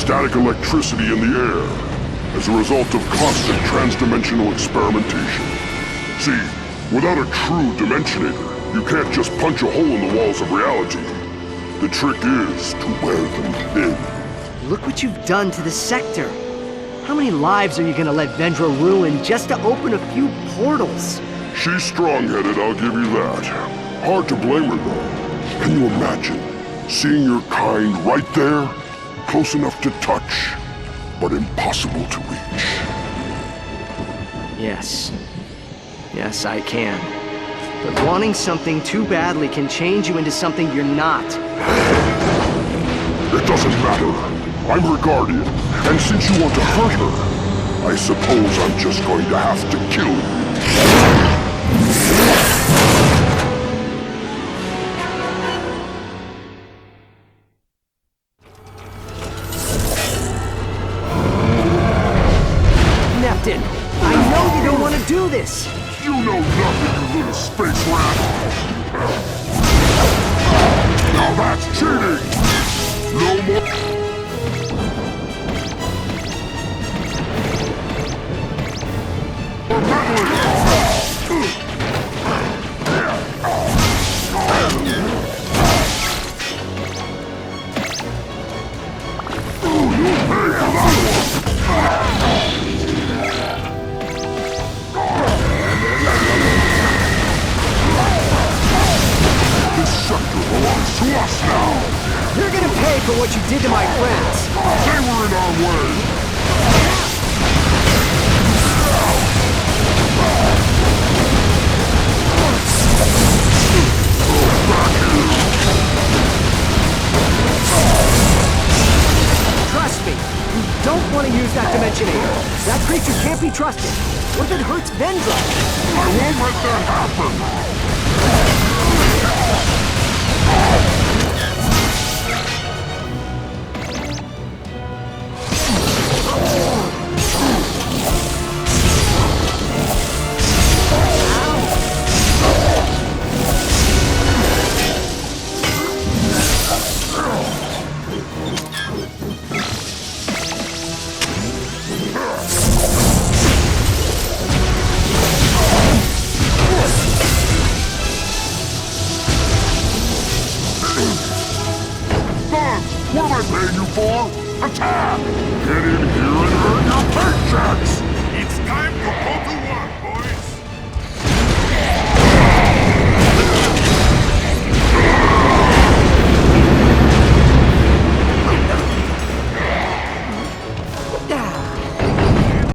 static electricity in the air as a result of constant transdimensional experimentation. See, without a true dimensionator, you can't just punch a hole in the walls of reality. The trick is to wear them thin. Look what you've done to the sector. How many lives are you gonna let Vendra ruin just to open a few portals? She's strong-headed, I'll give you that. Hard to blame her, though. Can you imagine seeing your kind right there? Close enough to touch, but impossible to reach. Yes. Yes, I can. But wanting something too badly can change you into something you're not. It doesn't matter. I'm her guardian, and since you want to hurt her, I suppose I'm just going to have to kill you. Neptune, I know you don't want to do this! You know nothing, you little space rat! Now that's cheating! No more... You're gonna pay for what you did to my friends. They were in our way. Trust me, you don't want to use that Dimensionator. That creature can't be trusted. What if it hurts Vendra? I won't let that happen. What am I paying you for? Attack! Get in here and earn your paychecks! It's time to go to work!